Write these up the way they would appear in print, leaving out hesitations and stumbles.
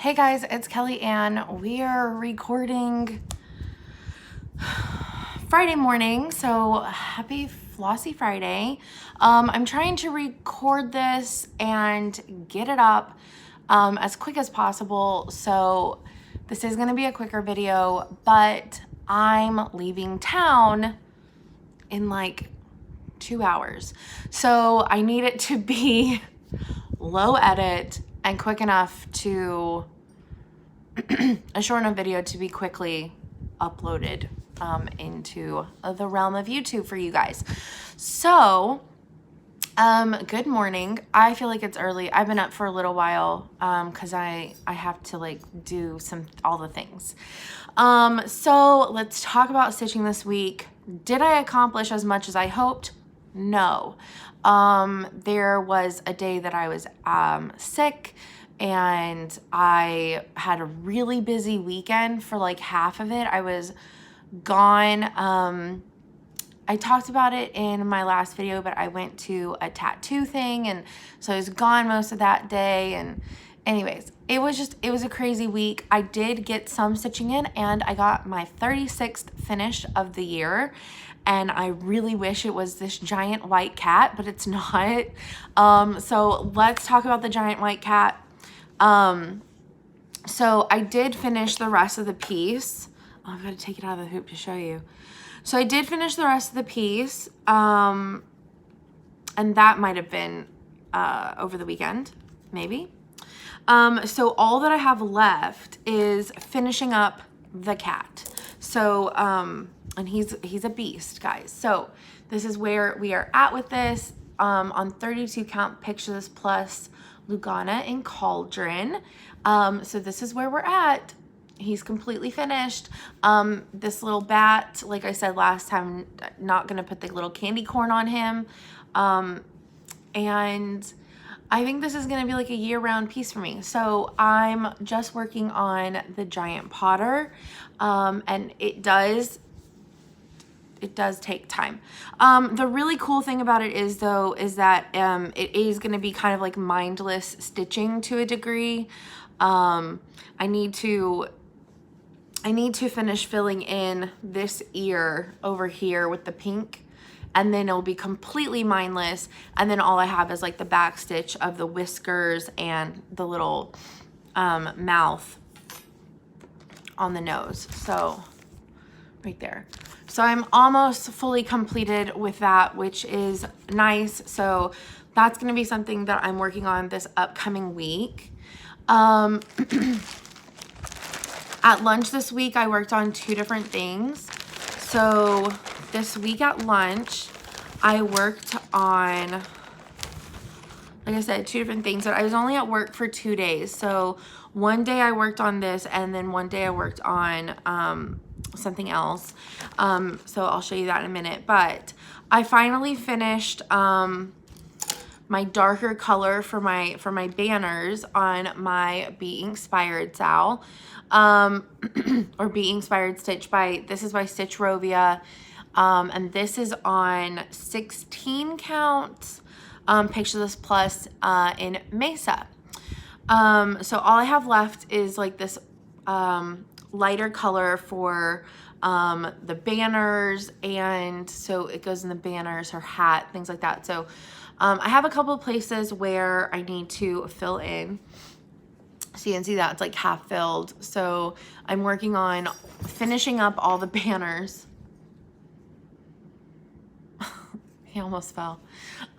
Hey guys, it's Kelly and we are recording Friday morning, so happy Flossy Friday. I'm trying to record this and get it up as quick as possible, so this is going to be a quicker video, but I'm leaving town in like 2 hours, so I need it to be low edit and quick enough to a short enough video to be quickly uploaded into the realm of YouTube for you guys. So good morning. I feel like it's early. I've been up for a little while because I have to like do all the things. So let's talk about stitching this week. Did I accomplish as much as I hoped? No. There was a day that I was sick and I had a really busy weekend for like half of it. I was gone. I talked about it in my last video, but I went to a tattoo thing and so I was gone most of that day. And anyways, it was a crazy week. I did get some stitching in and I got my 36th finish of the year. And I really wish it was this giant white cat, but it's not. So let's talk about the giant white cat. So I did finish the rest of the piece. Oh, I've got to take it out of the hoop to show you. So I did finish the rest of the piece. And that might have been, over the weekend, maybe. So all that I have left is finishing up the cat. So, and he's a beast, guys. So this is where we are at with this, on 32 count Pictures Plus Lugana and Cauldron. So this is where we're at. He's completely finished. This little bat, like I said last time, not gonna put the little candy corn on him. And I think this is gonna be like a year-round piece for me. So I'm just working on the giant Potter, and it does take time. The really cool thing about it is though, is that it is gonna be kind of like mindless stitching to a degree. I need to finish filling in this ear over here with the pink, and then it'll be completely mindless. And then all I have is like the back stitch of the whiskers and the little mouth on the nose. So right there. So I'm almost fully completed with that, which is nice. So that's going to be something that I'm working on this upcoming week. At lunch this week, I worked on 2 different things. So this week at lunch, I worked on, like I said, 2 different things, but I was only at work for 2 days. So one day I worked on this, and then one day I worked on something else. So I'll show you that in a minute. But I finally finished my darker color for my banners on my Be Inspired Sal, or Be Inspired Stitch this is by Stitch Rovia, and this is on 16 count Pictures Plus in Mesa. So all I have left is like this lighter color for the banners, and so it goes in the banners, her hat, things like that. So I have a couple of places where I need to fill in. So you can see that it's like half filled. So I'm working on finishing up all the banners. He almost fell.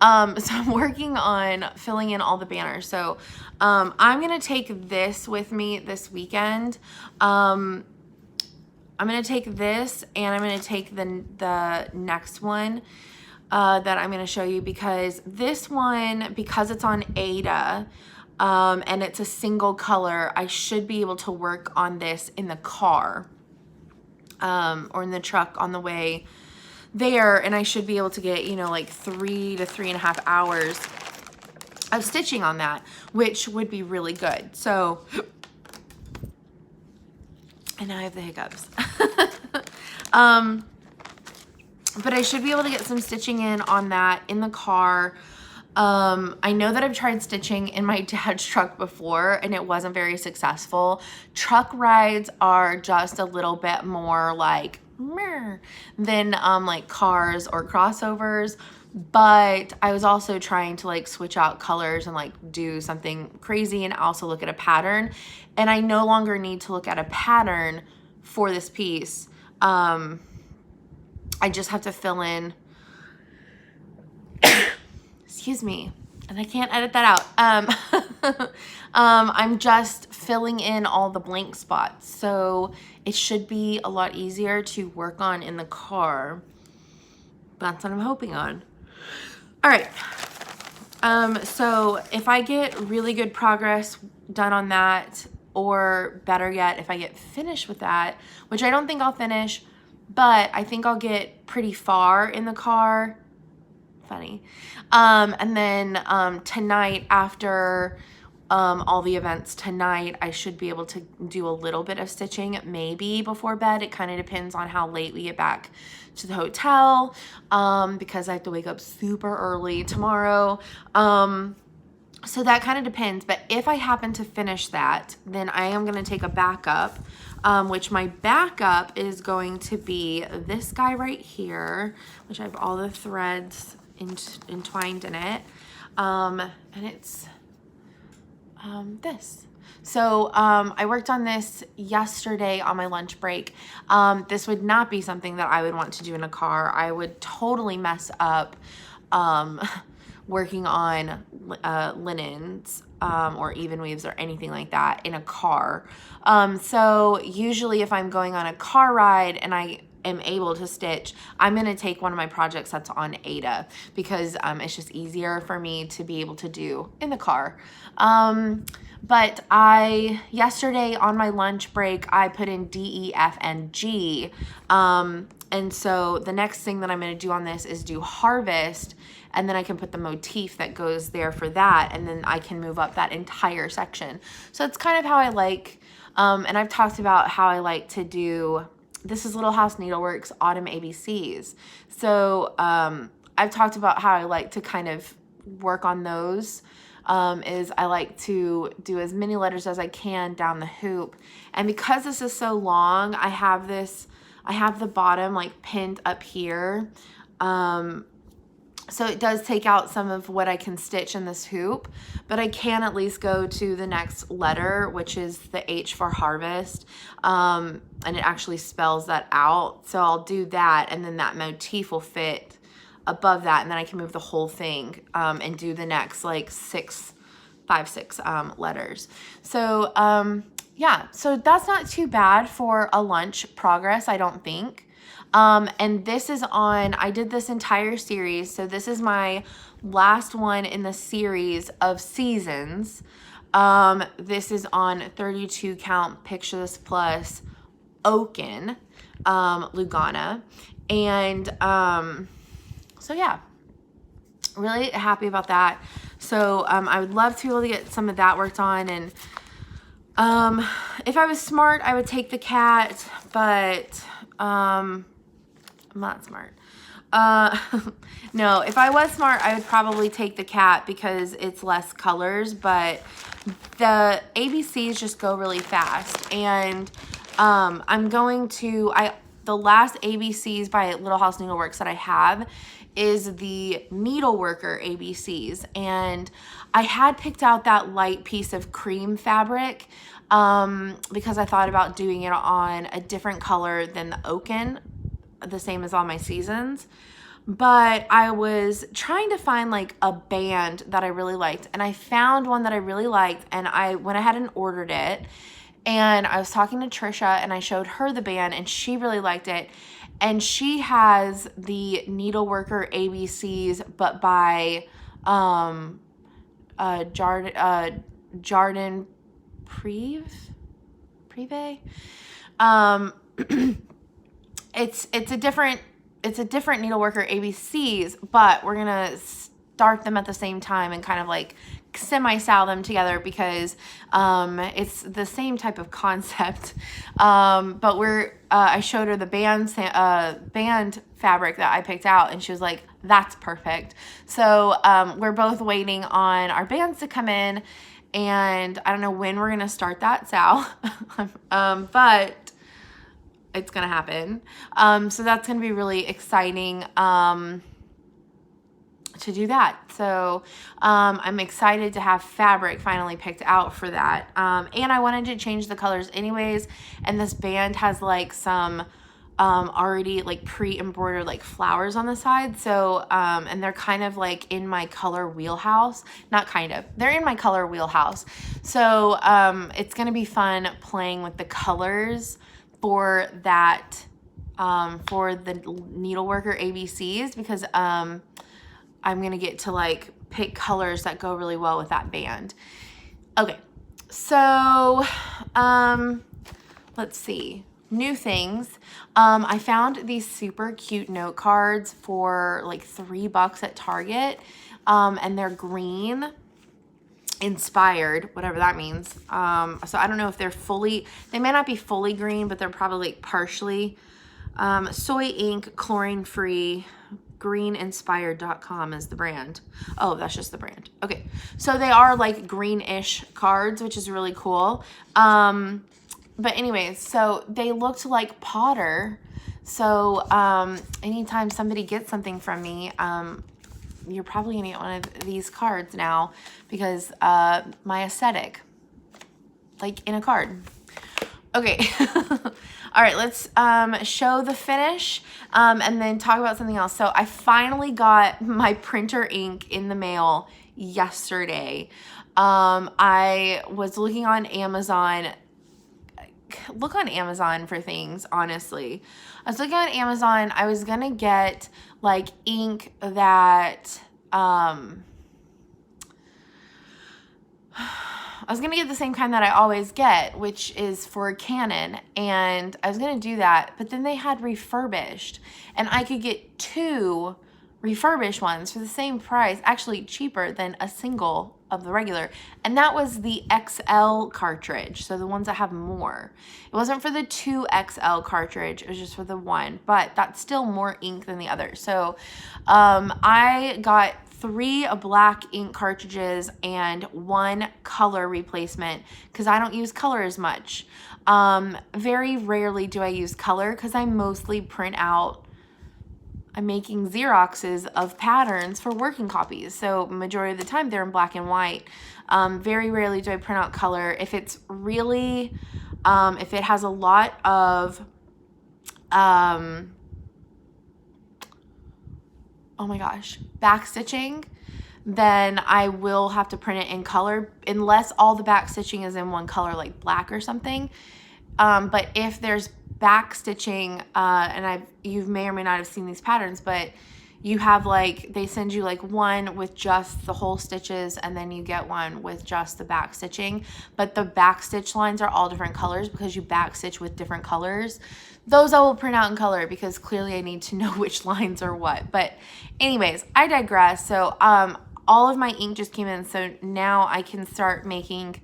So I'm working on filling in all the banners. So I'm gonna take this with me this weekend. I'm gonna take this, and I'm gonna take the next one that I'm gonna show you, because this one, because it's on Ada, and it's a single color, I should be able to work on this in the car, or in the truck on the way there, and I should be able to get, you know, like 3 to 3.5 hours of stitching on that, which would be really good. So, and now I have the hiccups. But I should be able to get some stitching in on that in the car. I know that I've tried stitching in my dad's truck before and it wasn't very successful. Truck rides are just a little bit more like meh than like cars or crossovers. But I was also trying to like switch out colors and like do something crazy and also look at a pattern. And I no longer need to look at a pattern for this piece. I just have to fill in, excuse me, and I can't edit that out. I'm just filling in all the blank spots. So it should be a lot easier to work on in the car. That's what I'm hoping on. All right. So if I get really good progress done on that, or better yet, if I get finished with that, which I don't think I'll finish, but I think I'll get pretty far in the car. Funny. And then tonight, after all the events tonight, I should be able to do a little bit of stitching, maybe before bed. It kind of depends on how late we get back to the hotel, because I have to wake up super early tomorrow. So that kind of depends, but if I happen to finish that, then I am going to take a backup, which my backup is going to be this guy right here, which I have all the threads entwined in it, and it's this. So I worked on this yesterday on my lunch break. This would not be something that I would want to do in a car. I would totally mess up working on linens or even weaves or anything like that in a car. So usually if I'm going on a car ride and I am able to stitch, I'm going to take one of my project sets on Ada because it's just easier for me to be able to do in the car. But yesterday on my lunch break, I put in D, E, F, and G. And so the next thing that I'm going to do on this is do harvest, and then I can put the motif that goes there for that, and then I can move up that entire section. So it's kind of how I like, and I've talked about how I like to do, this is Little House Needleworks Autumn ABCs. So I've talked about how I like to kind of work on those. Is I like to do as many letters as I can down the hoop. And because this is so long, I have the bottom like pinned up here. So it does take out some of what I can stitch in this hoop, but I can at least go to the next letter, which is the H for harvest. And it actually spells that out. So I'll do that, and then that motif will fit above that, and then I can move the whole thing and do the next like 5, 6 letters. So yeah, so that's not too bad for a lunch progress, I don't think. And this is on, I did this entire series, so this is my last one in the series of seasons. This is on 32 count Picture This Plus Oaken Lugana, and so yeah, really happy about that. So I would love to be able to get some of that worked on, and if I was smart, I would take the cat, but I'm not smart. No, if I was smart, I would probably take the cat because it's less colors, but the ABCs just go really fast, and I'm going to, the last ABCs by Little House Needleworks that I have is the Needleworker ABCs, and I had picked out that light piece of cream fabric because I thought about doing it on a different color than the Oaken, the same as all my seasons. But I was trying to find like a band that I really liked, and I found one that I really liked, and I went ahead and ordered it, and I was talking to Trisha and I showed her the band and she really liked it. And she has the Needleworker ABCs, but by Jardin Prive. It's a different Needleworker ABCs, but we're gonna start them at the same time and kind of like semi-style them together because it's the same type of concept. But I showed her the band fabric that I picked out, and she was like, That's perfect. So we're both waiting on our bands to come in, and I don't know when we're gonna start that, Sal, but it's gonna happen. So that's gonna be really exciting to do that. So I'm excited to have fabric finally picked out for that. And I wanted to change the colors anyways, and this band has like some already like pre-embroidered like flowers on the side. So and they're kind of like in my color wheelhouse. Not kind of, they're in my color wheelhouse. So it's gonna be fun playing with the colors for that for the needleworker ABCs, because I'm gonna get to like pick colors that go really well with that band. Okay, so let's see, new things. I found these super cute note cards for like $3 at Target, and they're green inspired, whatever that means. So I don't know if they're fully, they may not be fully green, but they're probably like partially. Soy ink, chlorine free, greeninspired.com is the brand. Oh, that's just the brand. Okay, so they are like greenish cards, which is really cool. But anyways, so they looked like Potter. So anytime somebody gets something from me, you're probably gonna get one of these cards now, because my aesthetic, like in a card. Okay. All right, let's show the finish and then talk about something else. So I finally got my printer ink in the mail yesterday. I was looking on Amazon. Look on Amazon for things, honestly. I was looking on Amazon. I was gonna get like ink that I was gonna get the same kind that I always get, which is for Canon, and I was gonna do that, but then they had refurbished, and I could get 2 refurbished ones for the same price, actually cheaper than a single of the regular, and that was the XL cartridge, so the ones that have more. It wasn't for the 2XL cartridge, it was just for the 1, but that's still more ink than the other. So I got 3 black ink cartridges and 1 color replacement, because I don't use color as much. Very rarely do I use color, because I mostly print out, I'm making Xeroxes of patterns for working copies. So majority of the time they're in black and white. Very rarely do I print out color. If it's really, if it has a lot of, oh my gosh, back stitching, then I will have to print it in color, unless all the back stitching is in one color, like black or something. But if there's back stitching, and you may or may not have seen these patterns, but you have like, they send you like one with just the whole stitches, and then you get one with just the back stitching, but the back stitch lines are all different colors because you back stitch with different colors. Those I will print out in color, because clearly I need to know which lines are what. But anyways, I digress. So all of my ink just came in, so now I can start making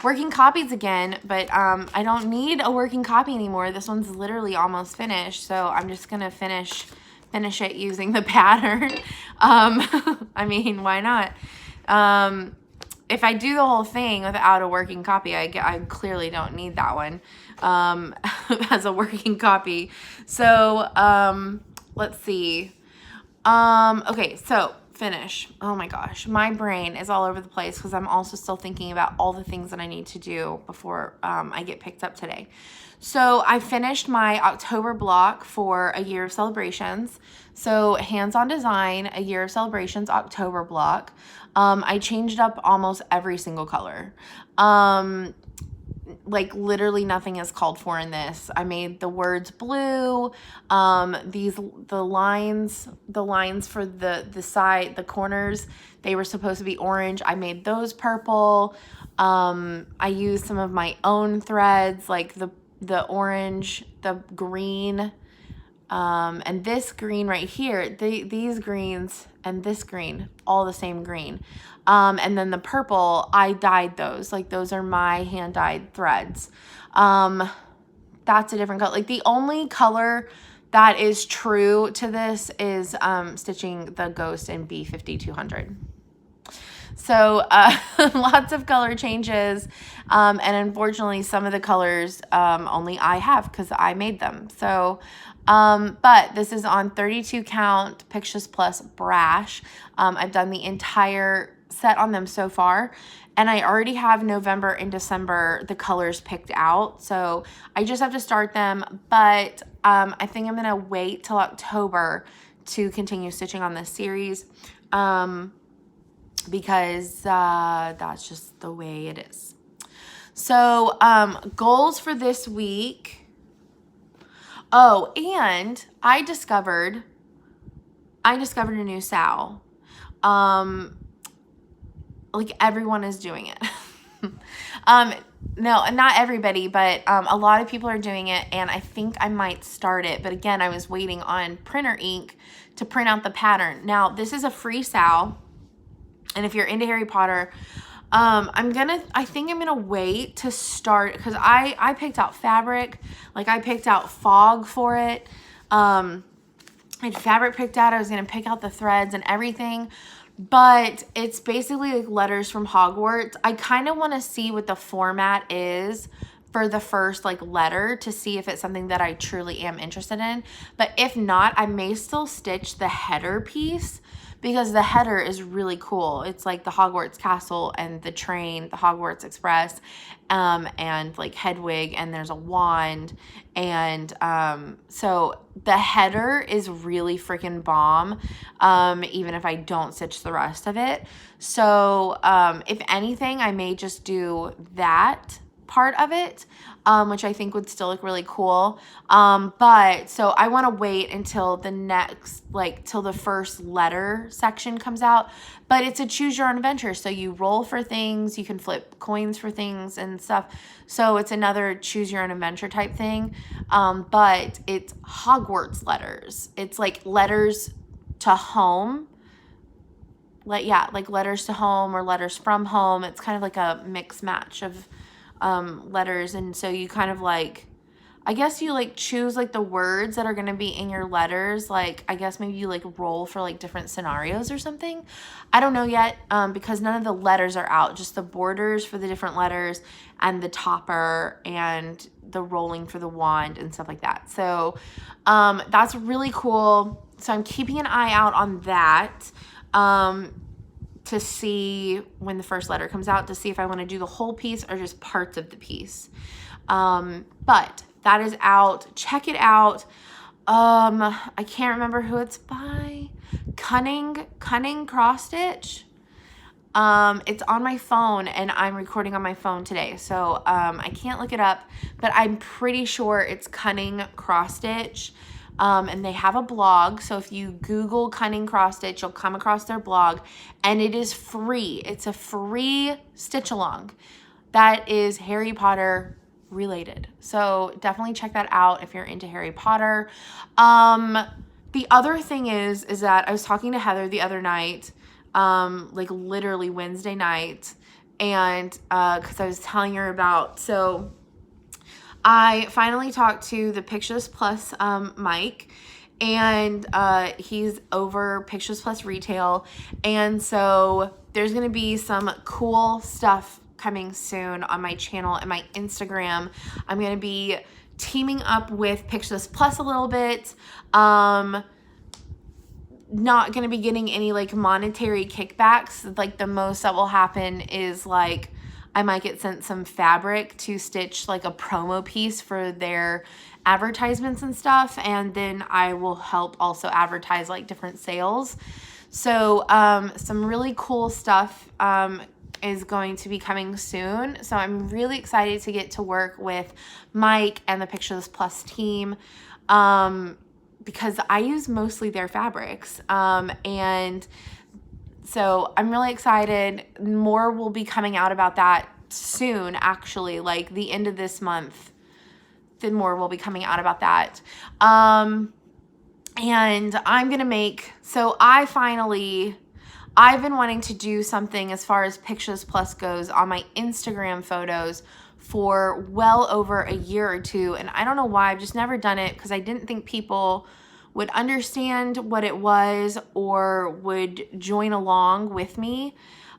working copies again, but I don't need a working copy anymore. This one's literally almost finished, so I'm just gonna finish it using the pattern. I mean, why not? If I do the whole thing without a working copy, I clearly don't need that one as a working copy. So let's see. Okay, so finish. Oh my gosh, my brain is all over the place, because I'm also still thinking about all the things that I need to do before I get picked up today. So I finished my October block for a year of celebrations. So hands-on design, a year of celebrations, October block. I changed up almost every single color. Like literally nothing is called for in this. I made the words blue. The lines for the side, the corners, they were supposed to be orange. I made those purple. I used some of my own threads, like the orange, the green, and this green right here. These greens and this green, all the same green. And then the purple, I dyed those. Like those are my hand dyed threads. That's a different color. Like the only color that is true to this is stitching the Ghost in B5200. So lots of color changes, and unfortunately some of the colors only I have because I made them. So but this is on 32 count Pictures Plus Brash. I've done the entire set on them so far, and I already have November and December the colors picked out, so I just have to start them. But I think I'm gonna wait till October to continue stitching on this series, because that's just the way it is. So goals for this week. Oh, and I discovered a new SAL. Like everyone is doing it. No, not everybody, but a lot of people are doing it, and I think I might start it. But again, I was waiting on printer ink to print out the pattern. Now, this is a free SAL, and if you're into Harry Potter, I think I'm gonna wait to start, because I picked out fabric, like I picked out fog for it. I had fabric picked out. I was gonna pick out the threads and everything, but it's basically like letters from Hogwarts. I kind of want to see what the format is for the first like letter to see if it's something that I truly am interested in. But if not, I may still stitch the header piece, because the header is really cool. It's like the Hogwarts Castle and the train, the Hogwarts Express, and like Hedwig, and there's a wand. And so the header is really freaking bomb, even if I don't stitch the rest of it. So if anything, I may just do that part of it, which I think would still look really cool. But so I want to wait until the next, like till the first letter section comes out. But it's a choose your own adventure. So you roll for things, you can flip coins for things and stuff. So it's another choose your own adventure type thing. But it's Hogwarts letters. It's like letters to home. Like letters to home or letters from home. It's kind of like a mix match of letters. And so you kind of like, I guess you like choose like the words that are going to be in your letters. Like, I guess maybe you like roll for like different scenarios or something. I don't know yet, because none of the letters are out, just the borders for the different letters and the topper and the rolling for the wand and stuff like that. So that's really cool. So I'm keeping an eye out on that, to see when the first letter comes out, to see if I want to do the whole piece or just parts of the piece. But that is out. Check it out. I can't remember who it's by. Cunning Cross Stitch. It's on my phone, and I'm recording on my phone today, so I can't look it up, but I'm pretty sure it's Cunning Cross Stitch. And they have a blog, so if you Google Cunning Cross Stitch, you'll come across their blog, and it is free. It's a free stitch along that is Harry Potter related. So definitely check that out if you're into Harry Potter. The other thing is that I was talking to Heather the other night, like literally Wednesday night, and because I was telling her about, so I finally talked to the Pictures Plus Mike, and he's over Pictures Plus Retail, and so there's going to be some cool stuff coming soon on my channel and my Instagram. I'm going to be teaming up with Pictures Plus a little bit. Not going to be getting any like monetary kickbacks. Like the most that will happen is like I might get sent some fabric to stitch like a promo piece for their advertisements and stuff, and then I will help also advertise like different sales. So some really cool stuff is going to be coming soon. So I'm really excited to get to work with Mike and the Pictures Plus team, because I use mostly their fabrics, and so I'm really excited. More will be coming out about that soon, actually, like the end of this month. Then more will be coming out about that. And I'm going to make, so I I've been wanting to do something as far as Pictures Plus goes on my Instagram photos for well over a year or two, and I don't know why. I've just never done it because I didn't think people would understand what it was or would join along with me.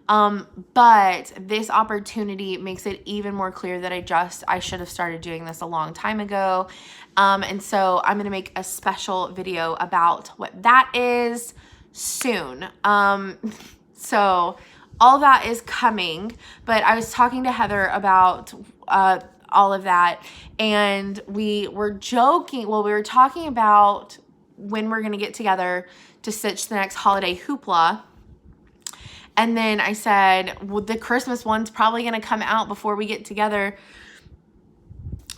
But this opportunity makes it even more clear that I should have started doing this a long time ago. And so I'm going to make a special video about what that is soon. So all that is coming, but I was talking to Heather about, all of that, and we were joking. Well, we were talking about when we're going to get together to stitch the next holiday hoopla. And then I said, well, the Christmas one's probably going to come out before we get together,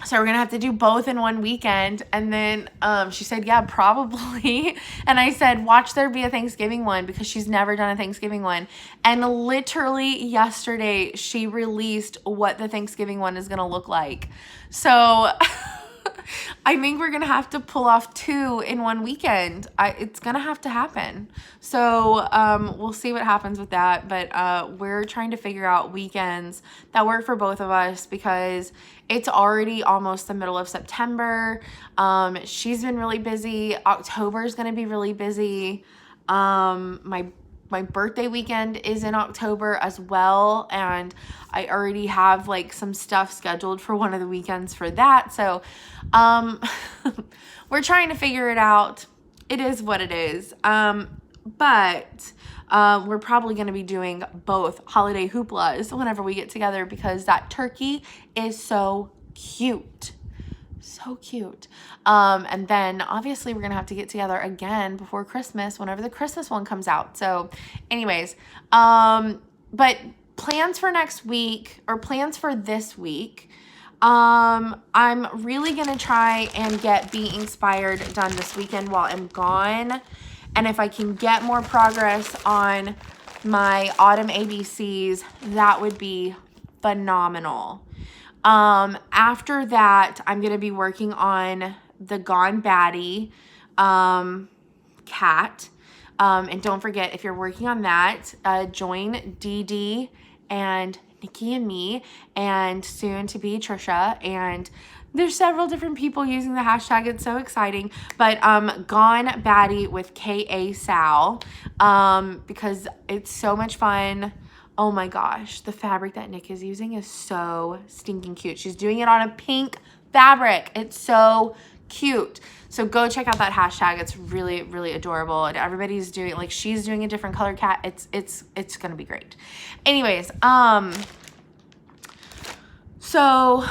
so we're going to have to do both in one weekend. And then she said, yeah, probably. And I said, watch there be a Thanksgiving one, because she's never done a Thanksgiving one. And literally yesterday, she released what the Thanksgiving one is going to look like. So I think we're going to have to pull off 2 in one weekend. It's going to have to happen. So we'll see what happens with that. But we're trying to figure out weekends that work for both of us, because it's already almost the middle of September. She's been really busy. October is going to be really busy. My birthday weekend is in October as well, and I already have like some stuff scheduled for one of the weekends for that. So we're trying to figure it out. It is what it is. But we're probably going to be doing both holiday hooplas whenever we get together, because that turkey is so cute. So cute. And then obviously we're gonna have to get together again before Christmas, whenever the Christmas one comes out. So anyways, but plans for next week, or plans for this week, I'm really gonna try and get Be Inspired done this weekend while I'm gone. And if I can get more progress on my autumn ABCs, that would be phenomenal. After that, I'm going to be working on the Gone Batty cat. And don't forget, if you're working on that, join Dee Dee and Nikki and me, and soon to be Trisha. And there's several different people using the hashtag. It's so exciting. But Gone Batty with K.A. Sal, because it's so much fun. Oh my gosh, the fabric that Nick is using is so stinking cute. She's doing it on a pink fabric. It's so cute. So go check out that hashtag. It's really, really adorable. And everybody's doing, like, she's doing a different color cat. It's gonna be great. Anyways, so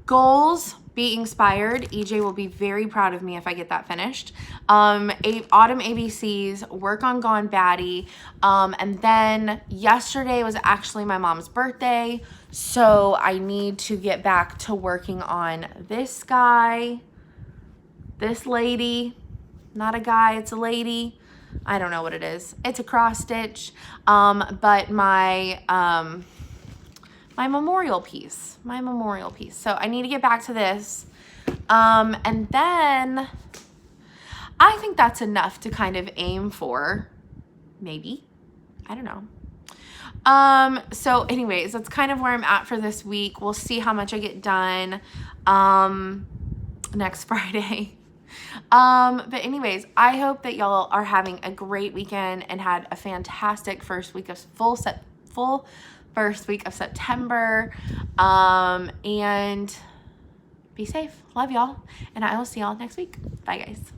goals, Be Inspired. EJ will be very proud of me if I get that finished. Autumn ABCs, work on Gone Batty. And then yesterday was actually my mom's birthday, so I need to get back to working on this guy, this lady, not a guy, it's a lady. I don't know what it is. It's a cross stitch. But my memorial piece. So I need to get back to this. And then I think that's enough to kind of aim for, maybe. I don't know. So anyways, that's kind of where I'm at for this week. We'll see how much I get done next Friday. But anyways, I hope that y'all are having a great weekend and had a fantastic first week of full first week of September. And be safe. Love y'all. And I will see y'all next week. Bye, guys.